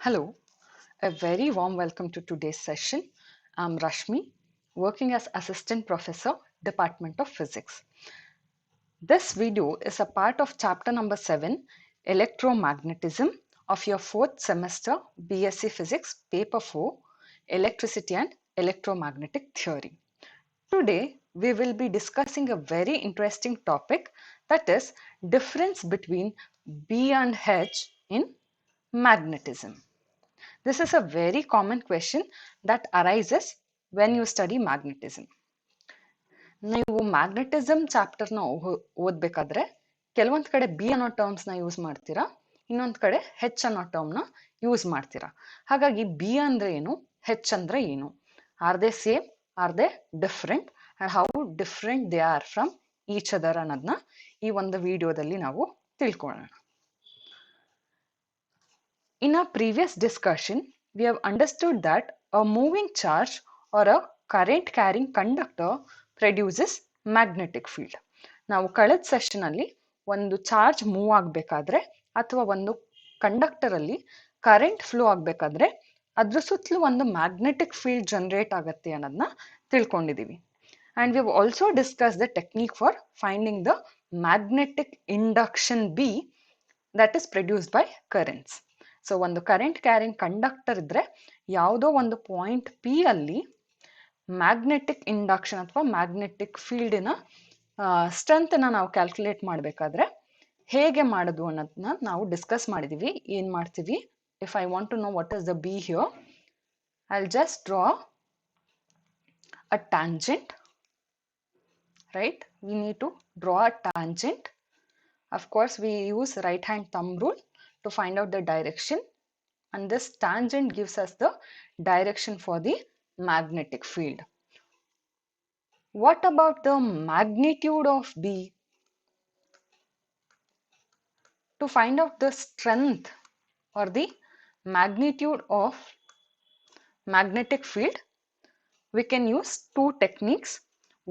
Hello, a very warm welcome to today's session. I'm Rashmi, working as Assistant Professor, Department of Physics. This video is a part of chapter number 7, Electromagnetism, of your 4th semester BSc Physics, paper 4, Electricity and Electromagnetic Theory. Today, we will be discussing a very interesting topic, that is difference between B and H in magnetism. This is a very common question that arises when you study magnetism. ನೀವು magnetism ಚಾಪ್ಟರ್ನ ಓದಬೇಕಾದ್ರೆ ಕೆಲವೊಂದು ಕಡೆ B ಅನ್ನೋ ಟರ್ಮ್ಸ್ನ use ಮಾಡ್ತೀರಾ, ಇನ್ನೊಂದು ಕಡೆ ಹೆಚ್ ಅನ್ನೋ ಟರ್ಮ್ನ use ಮಾಡ್ತೀರಾ. ಹಾಗಾಗಿ ಬಿ ಅಂದರೆ ಏನು, ಹೆಚ್ ಅಂದರೆ ಏನು, are they same, are they different, and how different they are from each other ಅನ್ನೋದನ್ನ ಈ ಒಂದು ವಿಡಿಯೋದಲ್ಲಿ ನಾವು ತಿಳ್ಕೊಳ್ಳೋಣ. In our previous discussion, we have understood that a moving charge or a current carrying conductor produces magnetic field. ನಾವು ಕಳೆದ session ಅಲ್ಲಿ ಒಂದು ಚಾರ್ಜ್ ಮೂವ್ ಆಗಬೇಕಾದ್ರೆ ಅಥವಾ ಒಂದು ಕಂಡಕ್ಟರ್ ಅಲ್ಲಿ ಕರೆಂಟ್ ಫ್ಲೋ ಆಗಬೇಕಾದ್ರೆ ಅದ್ರ ಸುತ್ತಲೂ ಒಂದು ಮ್ಯಾಗ್ನೆಟಿಕ್ ಫೀಲ್ಡ್ ಜನರೇಟ್ ಆಗುತ್ತೆ ಅನ್ನೋದನ್ನ ತಿಳ್ಕೊಂಡಿದೀವಿ. And we have also discussed the technique for finding the magnetic induction B that is produced by currents. So ಒಂದು ಕರೆಂಟ್ ಕ್ಯಾರಿಂಗ್ ಕಂಡಕ್ಟರ್ ಇದ್ರೆ ಯಾವುದೋ ಒಂದು ಪಾಯಿಂಟ್ ಪಿ ಅಲ್ಲಿ ಮ್ಯಾಗ್ನೆಟಿಕ್ ಇಂಡಕ್ಷನ್ ಅಥವಾ ಮ್ಯಾಗ್ನೆಟಿಕ್ ಫೀಲ್ಡಿನ ಸ್ಟ್ರೆಂತ್ನ ನಾವು ಕ್ಯಾಲ್ಕುಲೇಟ್ ಮಾಡಬೇಕಾದ್ರೆ ಹೇಗೆ ಮಾಡೋದು ಅನ್ನೋದನ್ನ ನಾವು ಡಿಸ್ಕಸ್ ಮಾಡಿದೀವಿ. ಏನು ಮಾಡ್ತೀವಿ, if I want to know what is the B here, I will just draw a tangent, right? We need to draw a tangent. Of course, we use right hand thumb rule to find out the direction, and this tangent gives us the direction for the magnetic field. What about the magnitude of B? To find out the strength or the magnitude of magnetic field, we can use two techniques.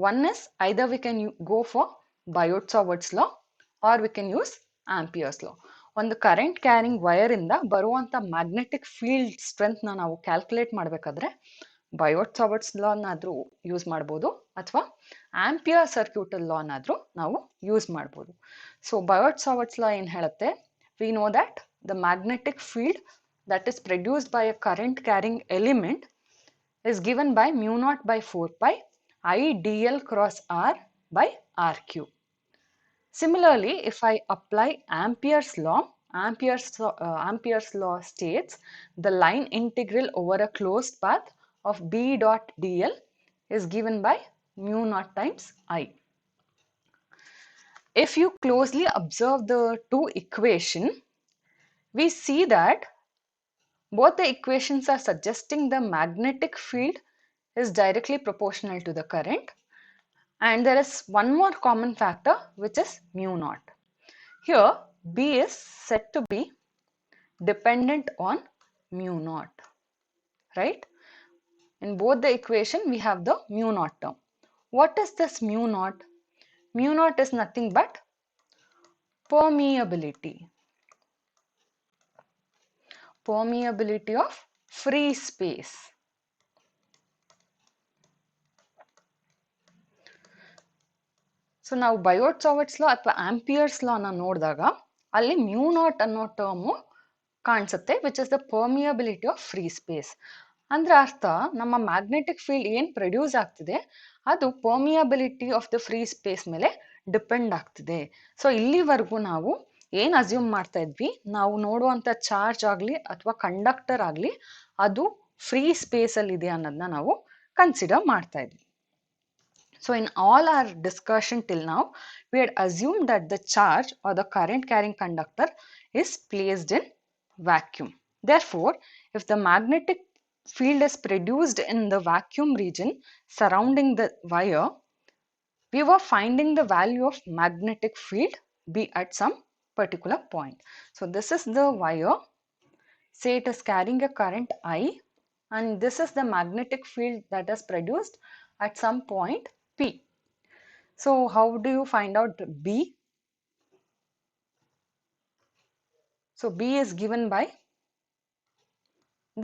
One is either we can go for Biot-Savart's law or we can use Ampere's law. ಒಂದು current carrying wire ಇಂದ ಬರುವಂತ magnetic field strength ನಾವು calculate ಮಾಡಬೇಕಾದ್ರೆ ಬಯೋಟ್-ಸಾವರ್ಟ್ಸ್ ಲಾನಾದ್ರೂ use ಮಾಡ್ಬೋದು ಅಥವಾ ampere circuital ಲಾನಾದ್ರೂ ನಾವು use ಮಾಡ್ಬೋದು. So ಬಯೋಟ್-ಸಾವರ್ಟ್ಸ್ law ಏನ್ ಹೇಳುತ್ತೆ, we know that the magnetic field that is produced by a current carrying element is given by mu naught by 4 pi I dl cross r by r cube. Similarly, if I apply Ampere's law, Ampere's law states the line integral over a closed path of B dot dl is given by mu naught times I. If you closely observe the two equations, we see that both the equations are suggesting the magnetic field is directly proportional to the current, and there is one more common factor which is mu naught. Here B is said to be dependent on mu naught, right? In both the equation we have the mu naught term. What is this mu naught? Mu naught is nothing but permeability. Permeability of free space. So ನಾವು ಬಯೋಟ್-ಸಾವರ್ಟ್ಸ್ ಲಾ ಅಥವಾ amperes ಲಾನ ನೋಡಿದಾಗ ಅಲ್ಲಿ mu naught ಅನ್ನೋ term ಕಾಣಿಸುತ್ತೆ, which is the permeability of free space. ಅಂದ್ರೆ ಅರ್ಥ, ನಮ್ಮ magnetic field ಏನ್ ಪ್ರೊಡ್ಯೂಸ್ ಆಗ್ತಿದೆ ಅದು permeability of the free space ಮೇಲೆ ಡಿಪೆಂಡ್ ಆಗ್ತಿದೆ. ಸೊ ಇಲ್ಲಿವರೆಗೂ ನಾವು ಏನ್ ಅಸ್ಯೂಮ್ ಮಾಡ್ತಾ ಇದ್ವಿ, ನಾವು ನೋಡುವಂತ ಚಾರ್ಜ್ ಆಗ್ಲಿ ಅಥವಾ ಕಂಡಕ್ಟರ್ ಆಗ್ಲಿ ಅದು ಫ್ರೀ ಸ್ಪೇಸ್ ಅಲ್ಲಿ ಇದೆ ಅನ್ನೋದನ್ನ ನಾವು ಕನ್ಸಿಡರ್ ಮಾಡ್ತಾ ಇದ್ವಿ. So in all our discussion till now, we had assumed that the charge or the current carrying conductor is placed in vacuum. Therefore, if the magnetic field is produced in the vacuum region surrounding the wire, we were finding the value of magnetic field B at some particular point. So this is the wire. Say it is carrying a current I, and this is the magnetic field that is produced at some point P. So how do you find out B? So B is given by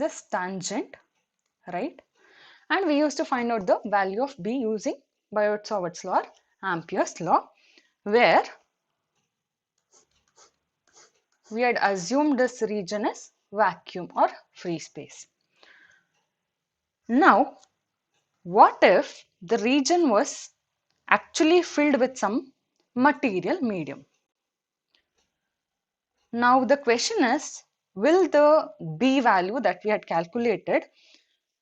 this tangent, right? And we used to find out the value of B using Biot-Savart's law or Ampere's law, where we had assumed this region is vacuum or free space. Now, what if the region was actually filled with some material medium? Now the question is, will the B value that we had calculated,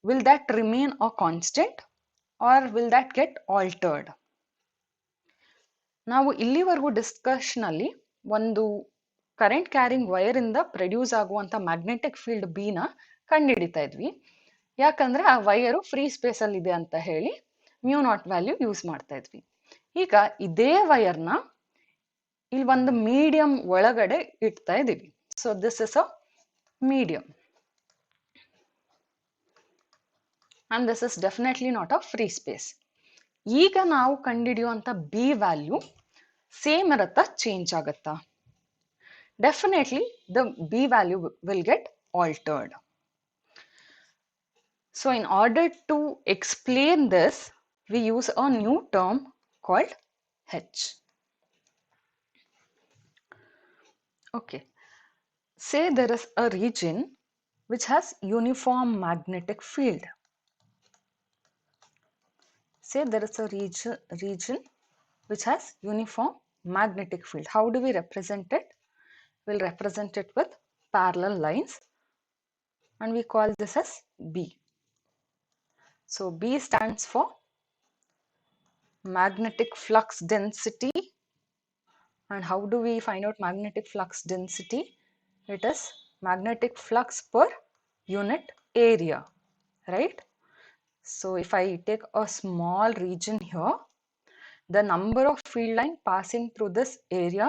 will that remain a constant or will that get altered? ನಾವು ಇಲ್ಲಿವರೆಗೂ discussion ಅಲ್ಲಿ ಒಂದು current carrying wire ಇಂದ produce ಆಗುವಂತ magnetic field B ನ ಕಂಡುಹಿಡಿತಾ ಇದ್ವಿ. ಯಾಕಂದ್ರೆ ಆ ವೈರು ಫ್ರೀ ಸ್ಪೇಸ್ ಅಲ್ಲಿ ಇದೆ ಅಂತ ಹೇಳಿ ಮ್ಯೂ ನಾಟ್ ವ್ಯಾಲ್ಯೂ ಯೂಸ್ ಮಾಡ್ತಾ ಇದ್ವಿ. ಈಗ ಇದೇ ವೈರ್ನ ಇಲ್ಲಿ ಒಂದು ಮೀಡಿಯಂ ಒಳಗಡೆ ಇಡ್ತಾ ಇದೀವಿ. So this is a medium and this is definitely not a free space. ಈಗ ನಾವು ಕಂಡುಹಿಡಿಯುವಂತ ಬಿ ವ್ಯಾಲ್ಯೂ ಸೇಮ್ ಇರುತ್ತಾ, ಚೇಂಜ್ ಆಗುತ್ತಾ? Definitely the B value will get altered. So in order to explain this, we use a new term called H. Okay, say there is a region which has uniform magnetic field. Say there is a region which has uniform magnetic field. How do we represent it? We'll represent it with parallel lines and we call this as B. So B stands for magnetic flux density. And how do we find out magnetic flux density? It is magnetic flux per unit area, right? So if I take a small region here, the number of field line passing through this area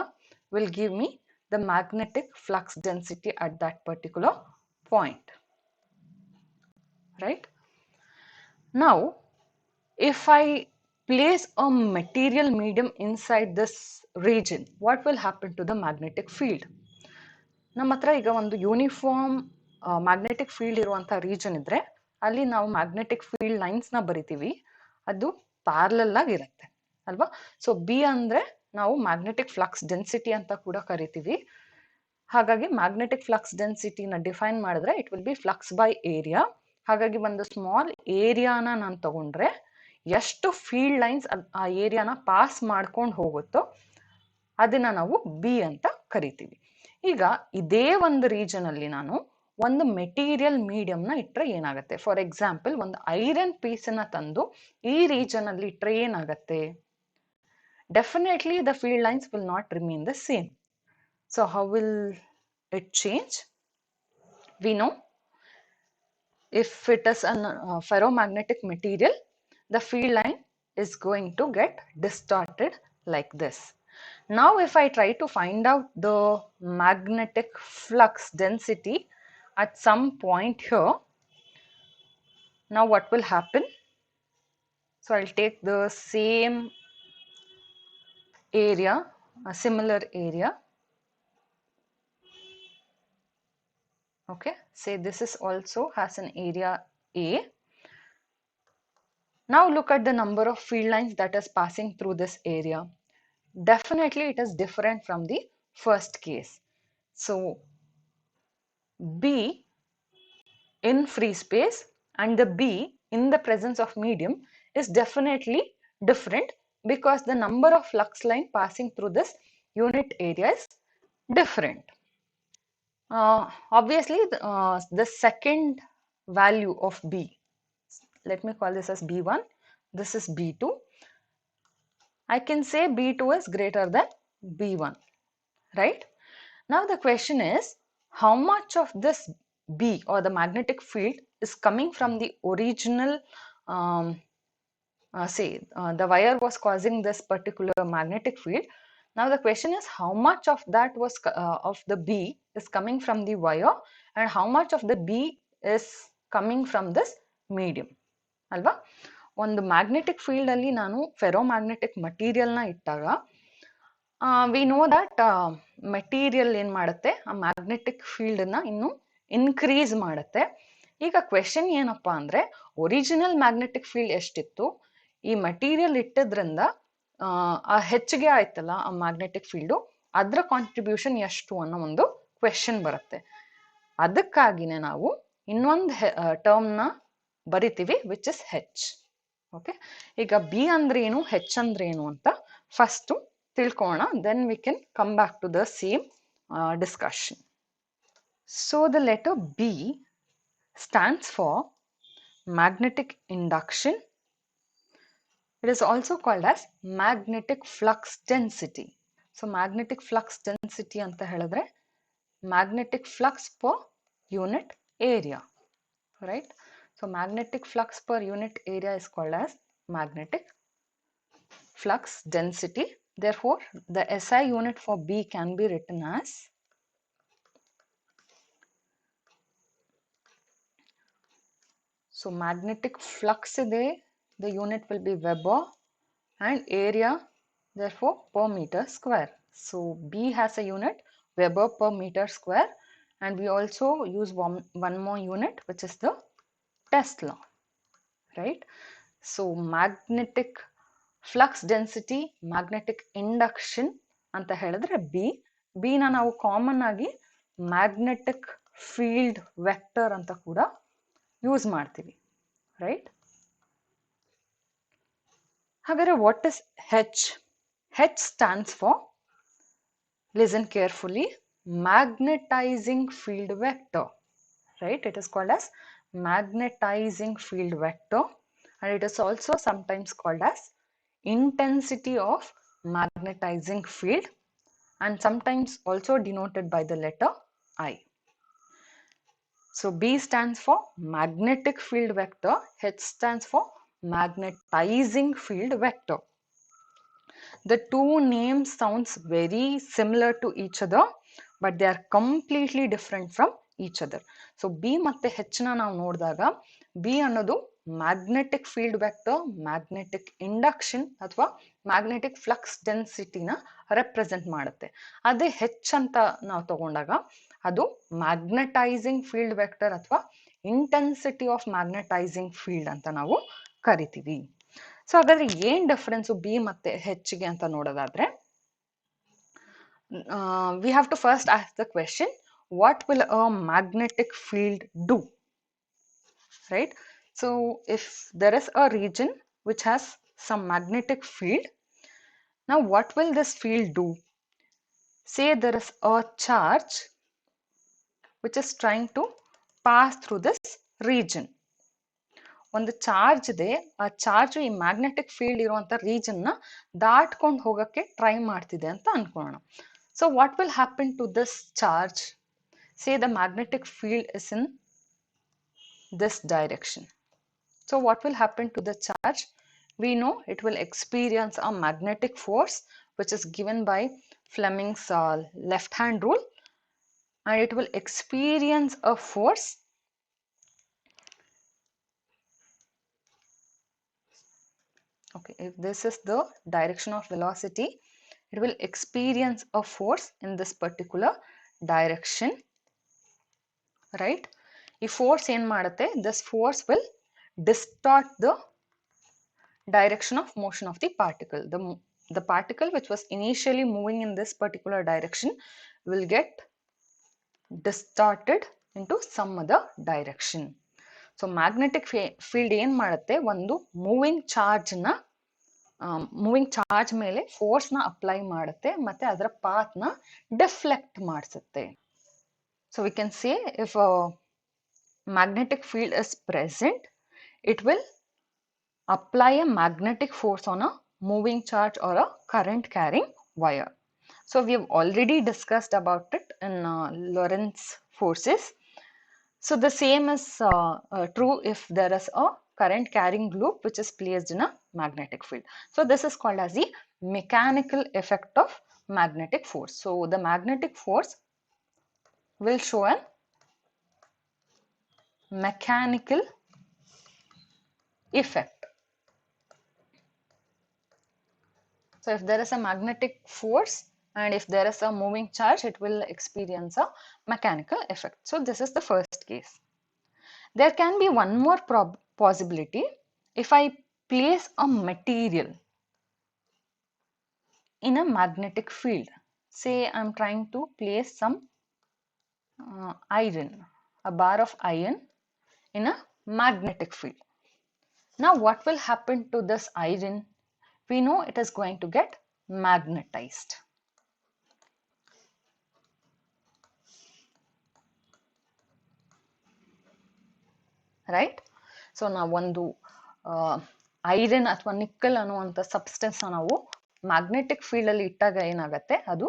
will give me the magnetic flux density at that particular point, right? Now, if I place a material medium inside this region, what will happen to the magnetic field? ನಮ್ಮ ಹತ್ರ ಈಗ ಒಂದು uniform magnetic field ಇರುವಂತಹ region ಇದ್ರೆ ಅಲ್ಲಿ ನಾವು magnetic field lines ನ ಬರಿತೀವಿ, ಅದು ಪ್ಯಾರಲಲ್ ಆಗಿರುತ್ತೆ ಅಲ್ವಾ? ಸೊ ಬಿ ಅಂದ್ರೆ ನಾವು ಮ್ಯಾಗ್ನೆಟಿಕ್ ಫ್ಲಕ್ಸ್ ಡೆನ್ಸಿಟಿ ಅಂತ ಕೂಡ ಕರಿತೀವಿ. ಹಾಗಾಗಿ ಮ್ಯಾಗ್ನೆಟಿಕ್ ಫ್ಲಕ್ಸ್ ಡೆನ್ಸಿಟಿನ ಡಿಫೈನ್ ಮಾಡಿದ್ರೆ it will be flux by area. ಹಾಗಾಗಿ ಒಂದು ಸ್ಮಾಲ್ ಏರಿಯಾನ ನಾನು ತಗೊಂಡ್ರೆ ಎಷ್ಟು ಫೀಲ್ಡ್ ಲೈನ್ಸ್ ಆ ಏರಿಯಾನ ಪಾಸ್ ಮಾಡ್ಕೊಂಡು ಹೋಗುತ್ತೋ ಅದನ್ನ ನಾವು ಬಿ ಅಂತ ಕರಿತೀವಿ. ಈಗ ಇದೇ ಒಂದು ರೀಜನ್ ಅಲ್ಲಿ ನಾನು ಒಂದು ಮೆಟೀರಿಯಲ್ ಮೀಡಿಯಂ ನ ಇಟ್ರೆ ಏನಾಗುತ್ತೆ? ಫಾರ್ ಎಕ್ಸಾಂಪಲ್ ಒಂದು ಐರನ್ ಪೀಸ್ ನ ತಂದು ಈ ರೀಜನ್ ಅಲ್ಲಿ ಇಟ್ರೆ ಏನಾಗುತ್ತೆ? Definitely the field lines will not remain the same. So how will it change? We know if it is a ferromagnetic material, the field line is going to get distorted like this. Now if I try to find out the magnetic flux density at some point here, now what will happen? So I'll take the same area, a similar area. Okay, say this is also has an area A. Now look at the number of field lines that is passing through this area. Definitely it is different from the first case. So B in free space and the B in the presence of medium is definitely different because the number of flux line passing through this unit area is different. Obviously the second value of B, let me call this as B1, this is B2. I can say B2 is greater than B1, right? Now the question is, how much of this B or the magnetic field is coming from the original the wire was causing this particular magnetic field. Now the question is, how much of that was of the B is coming from the wire and how much of the B is coming from this medium, ಅಲ್ವಾ? ಒಂದು magnetic field ಅಲ್ಲಿ ನಾನು ferromagnetic material ನ ಇಟ್ಟಾಗ V know that material ಏನ್ ಮಾಡುತ್ತೆ, ಆ magnetic field ನ ಇನ್ನು ಇನ್ಕ್ರೀಸ್ ಮಾಡುತ್ತೆ. ಈಗ ಕ್ವೆಶನ್ ಏನಪ್ಪಾ ಅಂದ್ರೆ ಒರಿಜಿನಲ್ ಮ್ಯಾಗ್ನೆಟಿಕ್ ಫೀಲ್ಡ್ ಎಷ್ಟಿತ್ತು, ಈ ಮಟೀರಿಯಲ್ ಇಟ್ಟದ್ರಿಂದ ಆ ಹೆಚ್ಚಿಗೆ ಆಯ್ತಲ್ಲ ಆ ಮ್ಯಾಗ್ನೆಟಿಕ್ ಫೀಲ್ಡು, ಅದ್ರ ಕಾಂಟ್ರಿಬ್ಯೂಷನ್ ಎಷ್ಟು ಅನ್ನೋ ಒಂದು ಕ್ವೆಶನ್ ಬರುತ್ತೆ. ಅದಕ್ಕಾಗಿನೇ ನಾವು ಇನ್ನೊಂದು ಟರ್ಮ್ನ ಬರಿತೀವಿ ವಿಚ್ ಇಸ್ ಹೆಚ್. ಓಕೆ, ಈಗ ಬಿ ಅಂದ್ರೆ ಏನು, ಹೆಚ್ ಅಂದ್ರೆ ಏನು ಅಂತ ಫಸ್ಟ್ ತಿಳ್ಕೊಳ್ಳೋಣ, then we can come back to the same discussion. So the letter B stands for magnetic induction. It is also called as magnetic flux density. So magnetic flux density anta ಹೇಳಿದ್ರೆ magnetic flux per unit area, right? So magnetic flux per unit area is called as magnetic flux density. Therefore the SI unit for B can be written as, so magnetic flux ide, the unit will be Weber, and area therefore per meter square. So B has a unit Weber per meter square, and we also use one more unit which is the Tesla, right? So magnetic flux density, magnetic induction anta ಹೇಳಿದ್ರೆ B na ನಾವು common ಆಗಿ magnetic field vector ಅಂತ ಕೂಡ use ಮಾಡ್ತೀವಿ, right? ಹಾಗಾದ್ರೆ what is H? H stands for, listen carefully, magnetizing field vector, right? It is called as magnetizing field vector, and it is also sometimes called as intensity of magnetizing field, and sometimes also denoted by the letter I. So B stands for magnetic field vector, H stands for magnetizing field vector. The two names sounds very similar to each other, but they are completely different from each other. So B ಮತ್ತೆ H ನ ನಾವು ನೋಡಿದಾಗ B ಅನ್ನೋದು magnetic field vector, magnetic induction ಅಥವಾ magnetic flux ಡೆನ್ಸಿಟಿನ represent ಮಾಡುತ್ತೆ. ಅದೇ H ಅಂತ ನಾವು ತಗೊಂಡಾಗ ಅದು ಮ್ಯಾಗ್ನೆಟೈಸಿಂಗ್ ಫೀಲ್ಡ್ ವೆಕ್ಟರ್ ಅಥವಾ ಇಂಟೆನ್ಸಿಟಿ ಆಫ್ ಮ್ಯಾಗ್ನೆಟೈಸಿಂಗ್ ಫೀಲ್ಡ್ ಅಂತ ನಾವು ಕರಿತೀವಿ. ಸೊ ಹಾಗಾದ್ರೆ ಏನ್ ಡಿಫರೆನ್ಸು ಬಿ ಮತ್ತೆ ಹೆಚ್ಚಿಗೆ ಅಂತ ನೋಡೋದಾದ್ರೆ, we have to first ask the question, what will a magnetic field do, right? So if there is a region which has some magnetic field, now what will this field do? Say there is a charge which is trying to pass through this region. ಒಂದು charge ಇದೆ, ಆ charge ಈ magnetic field ಇರುವಂತ region ನ ದಾಟ್ಕೊಂಡು ಹೋಗಕ್ಕೆ try ಮಾಡ್ತಿದೆ ಅಂತ ಅನ್ಕೊಳ್ಳೋಣ. So what will happen to this charge? Say the magnetic field is in this direction. So what will happen to the charge? We know it will experience a magnetic force which is given by Fleming's left hand rule, and it will experience a force okay, if this is the direction of velocity, it will experience a force in this particular direction, right? ಈ force ಏನ್ ಮಾಡುತ್ತೆ, this force will distort the direction of motion of the particle. The particle which was initially moving in this particular direction will get distorted into some other direction. So magnetic field ಏನ್ ಮಾಡುತ್ತೆ, ಒಂದು moving charge ಮೇಲೆ force ನ apply ಮಾಡುತ್ತೆ ಮತ್ತೆ ಅದರ path ನ deflect ಮಾಡಿಸುತ್ತೆ. So we can say if magnetic field is present, it will apply a magnetic force on a moving charge or a current carrying wire. So we have already discussed about it in Lorentz forces. So the same is true if there is a current carrying loop which is placed in a magnetic field. So this is called as the mechanical effect of magnetic force. So the magnetic force will show an mechanical effect. So if there is a magnetic force and if there is a moving charge, it will experience a mechanical effect. So this is the first case. There can be one more possibility. If I place a material in a magnetic field, say I'm trying to place some iron, a bar of iron in a magnetic field. Now what will happen to this iron? We know it is going to get magnetized. Right? So ನಾವು ಒಂದು iron ಅಥವಾ nickel ಅನ್ನುವಂಥ substance ನಾವು magnetic field ಅಲ್ಲಿ ಇಟ್ಟಾಗ ಏನಾಗುತ್ತೆ, ಅದು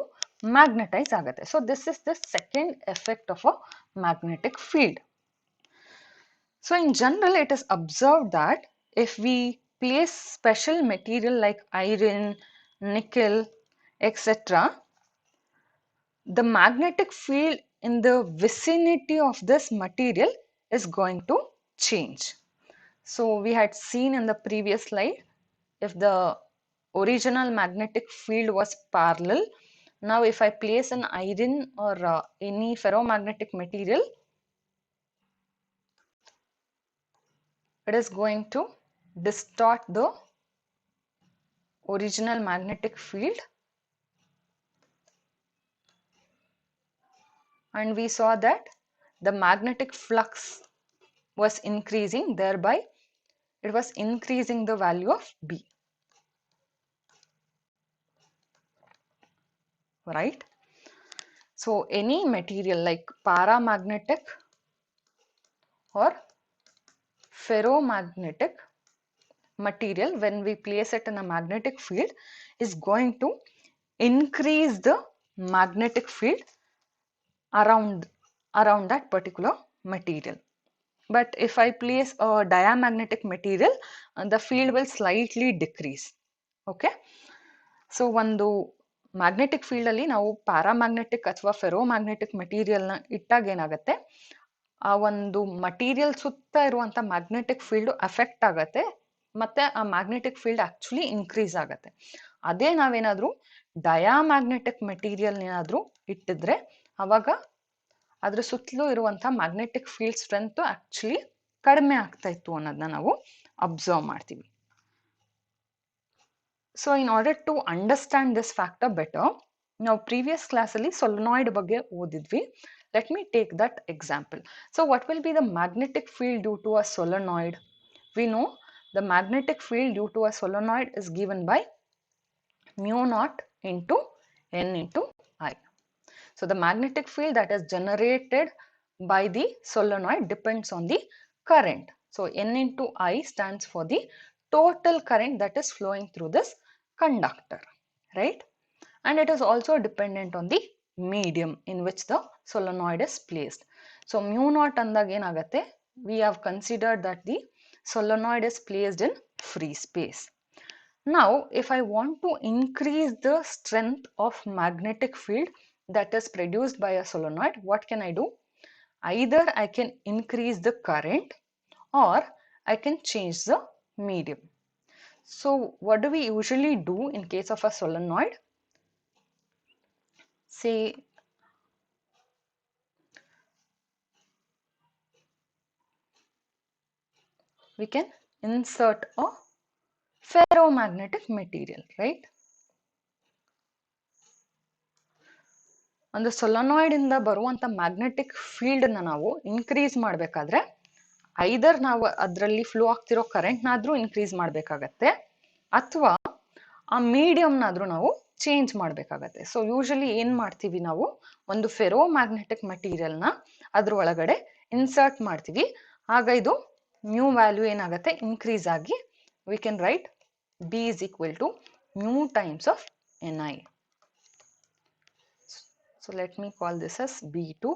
magnetise ಆಗುತ್ತೆ. So this is the second effect of a magnetic field. So in general, it is observed that if we place special material like iron, nickel, etc., the magnetic field in the vicinity of this material is going to change. So we had seen in the previous slide, if the original magnetic field was parallel, now if I place an iron or any ferromagnetic material, it is going to distort the original magnetic field, and we saw that the magnetic flux was increasing, thereby it was increasing the value of B. Right? So any material like paramagnetic or ferromagnetic material, when we place it in a magnetic field, is going to increase the magnetic field around that particular material. But if I place a diamagnetic material, the field will slightly decrease. Okay? So ಒಂದು magnetic field ಅಲ್ಲಿ ನಾವು paramagnetic ಅಥವಾ ferromagnetic ಮೆಟೀರಿಯಲ್ನ ಇಟ್ಟಾಗ ಏನಾಗುತ್ತೆ, ಆ ಒಂದು material ಸುತ್ತ ಇರುವಂತ ಮ್ಯಾಗ್ನೆಟಿಕ್ ಫೀಲ್ಡ್ ಅಫೆಕ್ಟ್ ಆಗತ್ತೆ, ಮತ್ತೆ ಆ ಮ್ಯಾಗ್ನೆಟಿಕ್ ಫೀಲ್ಡ್ ಆಕ್ಚುಲಿ ಇನ್ಕ್ರೀಸ್ ಆಗತ್ತೆ. ಅದೇ ನಾವೇನಾದ್ರೂ ಡಯಾಮ್ಯಾಗ್ನೆಟಿಕ್ ಮೆಟೀರಿಯಲ್ ಏನಾದ್ರೂ ಇಟ್ಟಿದ್ರೆ ಅವಾಗ ಅದ್ರ ಸುತ್ತಲೂ ಇರುವಂತಹ ಮ್ಯಾಗ್ನೆಟಿಕ್ ಫೀಲ್ಡ್ ಸ್ಟ್ರೆಂತ್ ಆಕ್ಚುಲಿ ಕಡಿಮೆ ಆಗ್ತಾ ಇತ್ತು ಅನ್ನೋದನ್ನ ನಾವು ಅಬ್ಸರ್ವ್ ಮಾಡ್ತೀವಿ. So in order to understand this factor better, ನಾವು ಪ್ರೀವಿಯಸ್ ಕ್ಲಾಸಲ್ಲಿ ಸೊಲನಾಯ್ಡ್ ಬಗ್ಗೆ ಓದಿದ್ವಿ. Let me take that example. So what will be the magnetic field due to a solenoid? We know the magnetic field due to a solenoid is given by mu naught into N into I. So the magnetic field that is generated by the solenoid depends on the current. So N into I stands for the total current that is flowing through this conductor, right? And it is also dependent on the medium in which the solenoid is placed. So mu naught andag enagate, we have considered that the solenoid is placed in free space. Now if I want to increase the strength of magnetic field that is produced by a solenoid, what can I do? Either I can increase the current or I can change the medium. So what do we usually do in case of a solenoid? Say we can insert a ferromagnetic material, right? ಒಂದು ಸೊಲನಾಯ್ಡ್ ಇಂದ ಬರುವಂತ magnetic field ನಾವು increase ಮಾಡಬೇಕಾದ್ರೆ ಐದರ್ ನಾವು ಅದರಲ್ಲಿ flow ಆಗ್ತಿರೋ ಕರೆಂಟ್ನಾದ್ರೂ increase ಮಾಡಬೇಕಾಗತ್ತೆ, ಅಥವಾ ಆ ಮೀಡಿಯಂನಾದ್ರೂ ನಾವು ಚೇಂಜ್ ಮಾಡಬೇಕಾಗತ್ತೆ. ಸೊ ಯೂಶಲಿ ಏನ್ ಮಾಡ್ತೀವಿ, ನಾವು ಒಂದು ಫೆರೋಮ್ಯಾಗ್ನೆಟಿಕ್ ಮೆಟೀರಿಯಲ್ನ ಅದ್ರ ಒಳಗಡೆ ಇನ್ಸರ್ಟ್ ಮಾಡ್ತೀವಿ. ಆಗ ಇದು ಮ್ಯೂ ವ್ಯಾಲ್ಯೂ ಏನಾಗುತ್ತೆ, ಇನ್ಕ್ರೀಸ್ ಆಗಿ we can write B is equal to mu times of Ni. So let me call this as B2.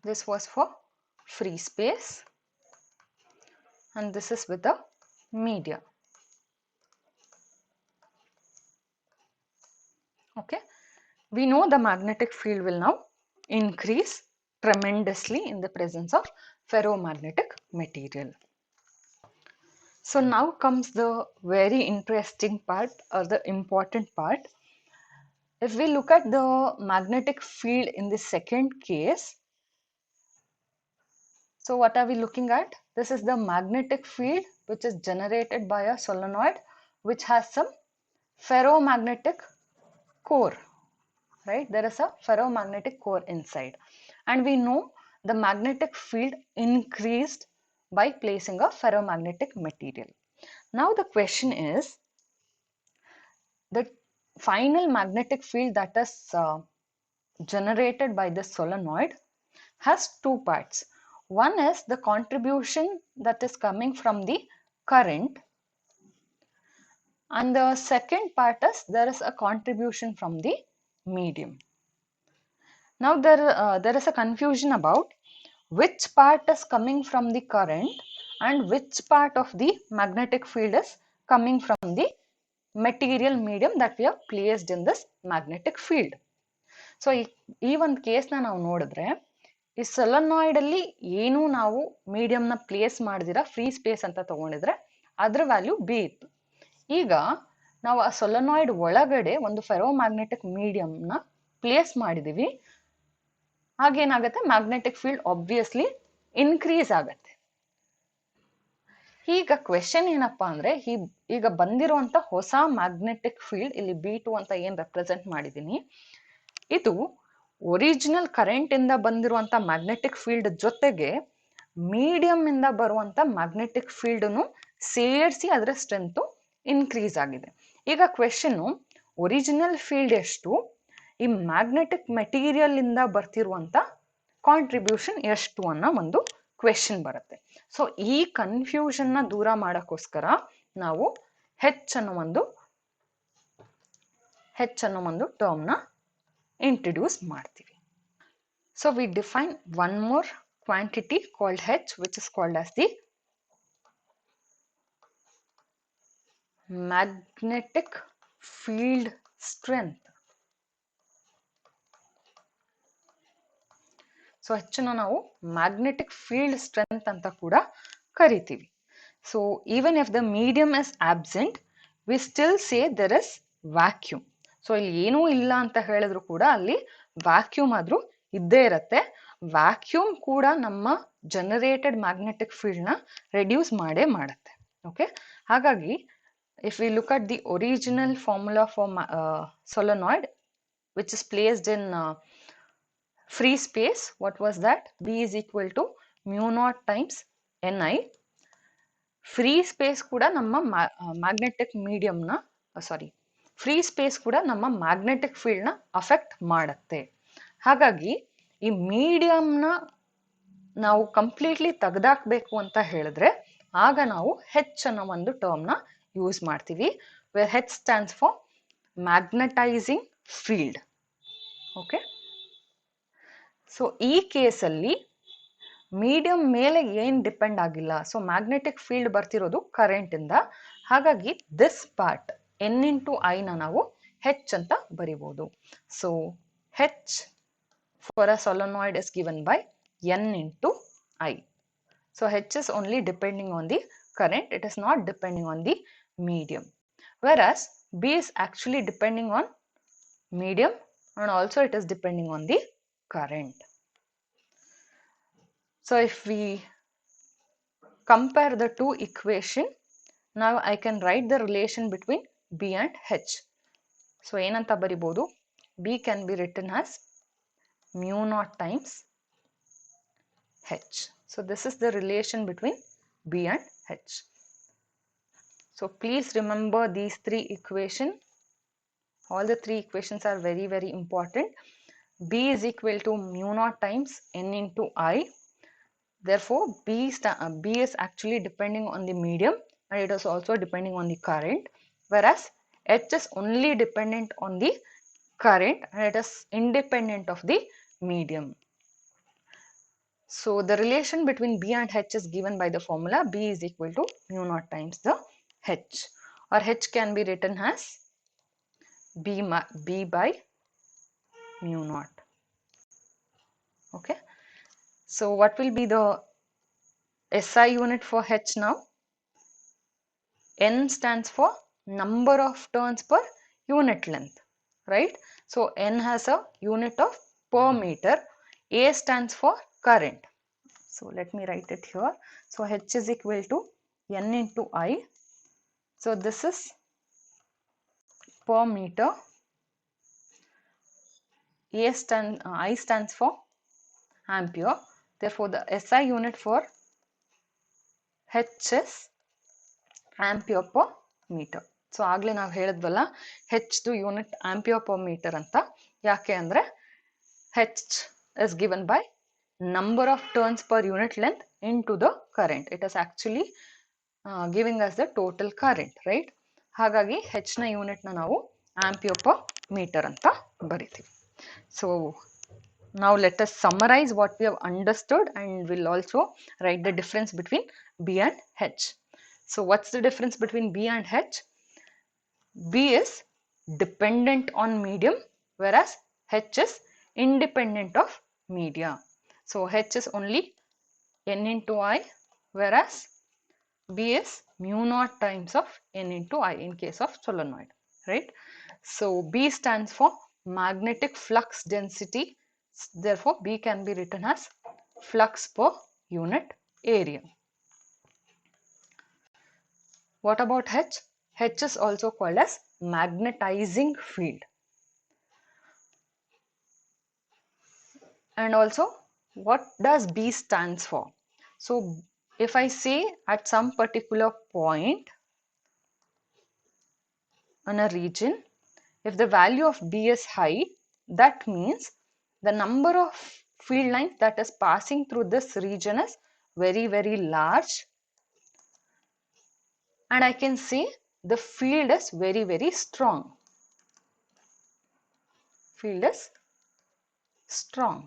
This was for free space and this is with the media. Okay, we know the magnetic field will now increase tremendously in the presence of ferromagnetic material. So now comes the very interesting part, or the important part. If we look at the magnetic field in the second case, So what are we looking at? This is the magnetic field which is generated by a solenoid which has some ferromagnetic core, right? There is a ferromagnetic core inside, and we know the magnetic field increased by placing a ferromagnetic material. Now the question is, the final magnetic field that is generated by this solenoid has two parts. One is the contribution that is coming from the current, and the second part is there is a contribution from the medium. Now there is a confusion about which part is coming from the current and which part of the magnetic field is coming from the material medium that we have placed in this magnetic field. So ಈ ಒಂದು ಕೇಸ್ನ ನಾವು ನೋಡಿದ್ರೆ, ಈ ಸೊಲನಾಯ್ಡ್ ಅಲ್ಲಿ ಏನು ನಾವು ಮೀಡಿಯಂನ place ಮಾಡಿದಿರ free space ಅಂತ ತಗೊಂಡಿದ್ರೆ ಅದ್ರ ವ್ಯಾಲ್ಯೂ ಬಿ ಇತ್ತು. ಈಗ ನಾವು ಆ ಸೊಲನಾಯ್ಡ್ ಒಳಗಡೆ ಒಂದು ಫೆರೋಮ್ಯಾಗ್ನೆಟಿಕ್ ಮೀಡಿಯಂನ ಪ್ಲೇಸ್ ಮಾಡಿದೀವಿ, ಹಾಗೇನಾಗತ್ತೆ, ಮ್ಯಾಗ್ನೆಟಿಕ್ ಫೀಲ್ಡ್ ಆಬ್ವಿಯಸ್ಲಿ ಇನ್ಕ್ರೀಸ್ ಆಗತ್ತೆ. ಈಗ ಕ್ವೆಶನ್ ಏನಪ್ಪಾ ಅಂದ್ರೆ, ಈಗ ಬಂದಿರುವಂತ ಹೊಸ ಮ್ಯಾಗ್ನೆಟಿಕ್ ಫೀಲ್ಡ್ ಇಲ್ಲಿ B2 ಅಂತ ಏನ್ ರೆಪ್ರೆಸೆಂಟ್ ಮಾಡಿದೀನಿ, ಇದು ಒರಿಜಿನಲ್ ಕರೆಂಟ್ ಇಂದ ಬಂದಿರುವಂತ ಮ್ಯಾಗ್ನೆಟಿಕ್ ಫೀಲ್ಡ್ ಜೊತೆಗೆ ಮೀಡಿಯಂ ಇಂದ ಬರುವಂತ ಮ್ಯಾಗ್ನೆಟಿಕ್ ಫೀಲ್ಡ್ ಸೇರಿಸಿ ಅದರ ಸ್ಟ್ರೆಂತ್ ಇನ್ಕ್ರೀಸ್ ಆಗಿದೆ. ಈಗ ಕ್ವೆಶನ್, ಒರಿಜಿನಲ್ ಫೀಲ್ಡ್ ಎಷ್ಟು, ಈ ಮ್ಯಾಗ್ನೆಟಿಕ್ ಮೆಟೀರಿಯಲ್ ಇಂದ ಬರ್ತಿರುವಂತ ಕಾಂಟ್ರಿಬ್ಯೂಷನ್ ಎಷ್ಟು ಅನ್ನೋ ಒಂದು ಕ್ವೆಶನ್ ಬರುತ್ತೆ. ಸೊ ಈ ಕನ್ಫ್ಯೂಷನ್ ನ ದೂರ ಮಾಡಕ್ಕೋಸ್ಕರ ನಾವು ಹೆಚ್ ಅನ್ನೋ ಒಂದು ಟರ್ಮ್ ನ introduce ಮಾಡ್ತೀವಿ. So we define one more quantity called H, which is called as the magnetic field strength. So H ಅನ್ನು ನಾವು magnetic field strength ಅಂತ ಕೂಡ ಕರಿತೀವಿ. So even if the medium is absent, we still say there is vacuum. So ಇಲ್ಲಿ ಏನೂ ಇಲ್ಲ ಅಂತ ಹೇಳಿದ್ರು ಕೂಡ ಅಲ್ಲಿ ವ್ಯಾಕ್ಯೂಮ್ ಆದ್ರೂ ಇದ್ದೇ ಇರತ್ತೆ. ವ್ಯಾಕ್ಯೂಮ್ ಕೂಡ ನಮ್ಮ ಜನರೇಟೆಡ್ ಮ್ಯಾಗ್ನೆಟಿಕ್ ಫೀಲ್ಡ್ ನ ರೆಡ್ಯೂಸ್ ಮಾಡೇ ಮಾಡತ್ತೆ. ಓಕೆ, ಹಾಗಾಗಿ if we look at the original formula for solenoid which is placed in free space, what was that? B is equal to mu naught times Ni. Free space ಕೂಡ ನಮ್ಮ magnetic ಮೀಡಿಯಂನ free space ಕೂಡ ನಮ್ಮ magnetic field ನ affect ಮಾಡತ್ತೆ. ಹಾಗಾಗಿ ಈ ಮೀಡಿಯಂನ ನಾವು completely ತೆಗೆದಾಕ್ಬೇಕು ಅಂತ ಹೇಳಿದ್ರೆ ಆಗ ನಾವು ಹೆಚ್ ಅನ್ನೋ ಒಂದು ಟರ್ಮ್ ನ ಯೂಸ್ ಮಾಡ್ತೀವಿ, where H stands for magnetising field. Okay, so ಈ ಕೇಸಲ್ಲಿ ಮೀಡಿಯಂ ಮೇಲೆ ಏನ್ ಡಿಪೆಂಡ್ ಆಗಿಲ್ಲ. ಸೊ ಮ್ಯಾಗ್ನೆಟಿಕ್ ಫೀಲ್ಡ್ ಬರ್ತಿರೋದು ಕರೆಂಟ್ ಇಂದ, ಹಾಗಾಗಿ this part N into I ನ ನಾವು H ಅಂತ ಬರಿಬಹುದು. So H for a solenoid is given by N into I. So H is only depending on the current, it is not depending on the medium. Whereas B is actually depending on medium and also it is depending on the current. So if we compare the two equations, now I can write the relation between B and H. So ಏನಂತ ಬರಿಬಹುದು? B can be written as mu naught times H. So this is the relation between B and H. So please remember these three equations. All the three equations are very, very important. B is equal to mu naught times N into I. Therefore, B is actually depending on the medium and it is also depending on the current, whereas H is only dependent on the current and it is independent of the medium. So the relation between B and H is given by the formula B is equal to mu naught times the H, or H can be written as B by mu naught. Okay, so what will be the SI unit for H now? N stands for number of turns per unit length, right? So N has a unit of per meter. A stands for current. So let me write it here. So H is equal to N into I. So this is per meter. I stands for ampere. Therefore, the SI unit for H is ampere per meter. So ಆಗಲೇ ನಾವು ಹೇಳಿದ್ವಲ್ಲ ಹೆಚ್ದು unit ampere per metre ಅಂತ. ಯಾಕೆ ಅಂದರೆ H is given by number of turns per unit length into the current. It is actually giving us the total current, right? ಹಾಗಾಗಿ H ನ ಯೂನಿಟ್ನ ನಾವು ampere per metre ಅಂತ ಬರಿತೀವಿ. So now let us summarize what we have understood, and we'll also write the difference between B and H. So what's the difference between B and H? B is dependent on medium, whereas H is independent of media. So H is only N into I, whereas B is mu naught times of N into I in case of solenoid, right? So B stands for magnetic flux density. Therefore, B can be written as flux per unit area. What about H? H is also called as magnetizing field. And also, what does B stands for? So if I say at some particular point in a region, if the value of B is high, that means the number of field lines that is passing through this region is very, very large. And I can say the field is very, very strong. Field is strong.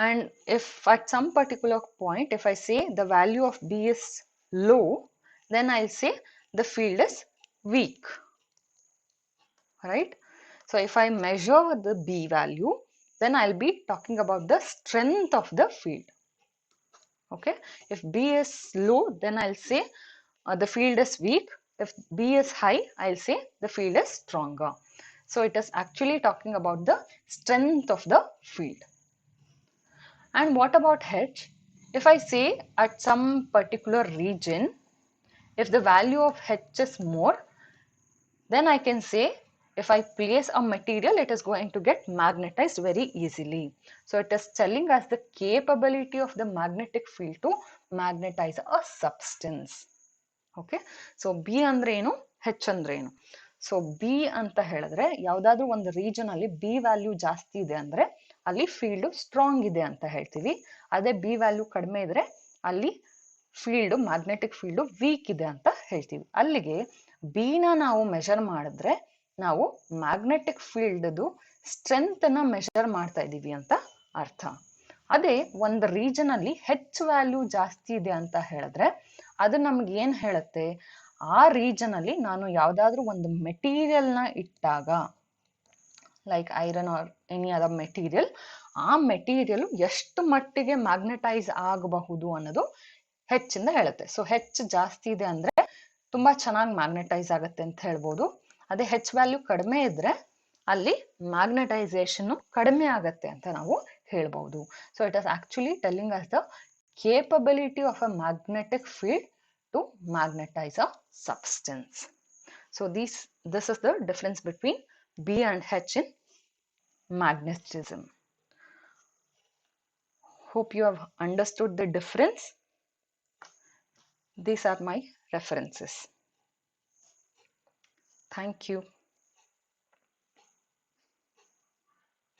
And if at some particular point, if I say the value of B is low, then I'll say the field is weak, right? So if I measure the B value, then I'll be talking about the strength of the field. Okay, if B is low, then I'll say the field is weak. If B is high, I'll say the field is stronger. So it is actually talking about the strength of the field. And what about H? If I say at some particular region, if the value of H is more, then I can say if I place a material, it is going to get magnetized very easily. So it is telling us the capability of the magnetic field to magnetize a substance. Okay, so B ಅಂದ್ರೆ ಏನು, H ಅಂದ್ರೆ ಏನು? So B ಅಂತ ಹೇಳಿದ್ರೆ ಯಾವುದಾದ್ರೂ ಒಂದು region ಅಲ್ಲಿ B value ಜಾಸ್ತಿ ಇದೆ ಅಂದ್ರೆ ಅಲ್ಲಿ ಫೀಲ್ಡ್ ಸ್ಟ್ರಾಂಗ್ ಇದೆ ಅಂತ ಹೇಳ್ತೀವಿ. ಅದೇ B ವ್ಯಾಲ್ಯೂ ಕಡಿಮೆ ಇದ್ರೆ ಅಲ್ಲಿ ಫೀಲ್ಡ್, ಮ್ಯಾಗ್ನೆಟಿಕ್ ಫೀಲ್ಡ್ ವೀಕ್ ಇದೆ ಅಂತ ಹೇಳ್ತೀವಿ. ಅಲ್ಲಿಗೆ B ನ ನಾವು ಮೆಷರ್ ಮಾಡಿದ್ರೆ ನಾವು ಮ್ಯಾಗ್ನೆಟಿಕ್ ಫೀಲ್ಡ್ದು ಸ್ಟ್ರೆಂತ್ ನ ಮೆಷರ್ ಮಾಡ್ತಾ ಇದೀವಿ ಅಂತ ಅರ್ಥ. ಅದೇ ಒಂದು ರೀಜನ್ ಅಲ್ಲಿ H ವ್ಯಾಲ್ಯೂ ಜಾಸ್ತಿ ಇದೆ ಅಂತ ಹೇಳಿದ್ರೆ ಅದು ನಮ್ಗೆ ಏನ್ ಹೇಳುತ್ತೆ, ಆ ರೀಜನ್ ಅಲ್ಲಿ ನಾನು ಯಾವ್ದಾದ್ರು ಒಂದು ಮೆಟೀರಿಯಲ್ ನ ಇಟ್ಟಾಗ, like iron R any other material, ಆ ಮೆಟೀರಿಯಲ್ ಎಷ್ಟು ಮಟ್ಟಿಗೆ ಮ್ಯಾಗ್ನೆಟೈಸ್ ಆಗಬಹುದು ಅನ್ನೋದು ಹೆಚ್ಚಿಂದ ಹೇಳುತ್ತೆ. ಸೊ ಹೆಚ್ಚು ಜಾಸ್ತಿ ಇದೆ ಅಂದ್ರೆ ತುಂಬಾ ಚೆನ್ನಾಗಿ ಮ್ಯಾಗ್ನೆಟೈಸ್ ಆಗುತ್ತೆ ಅಂತ ಹೇಳ್ಬೋದು. ಅದೇ H ವ್ಯಾಲ್ಯೂ ಕಡಿಮೆ ಇದ್ರೆ ಅಲ್ಲಿ ಮ್ಯಾಗ್ನೆಟೈಸೇಷನ್ ಕಡಿಮೆ ಆಗತ್ತೆ ಅಂತ ನಾವು ಹೇಳ್ಬಹುದು. So it is actually telling us the capability of a magnetic field to magnetize a substance. So this is the difference between B and H in magnetism. Hope you have understood the difference. These are my references. Thank you.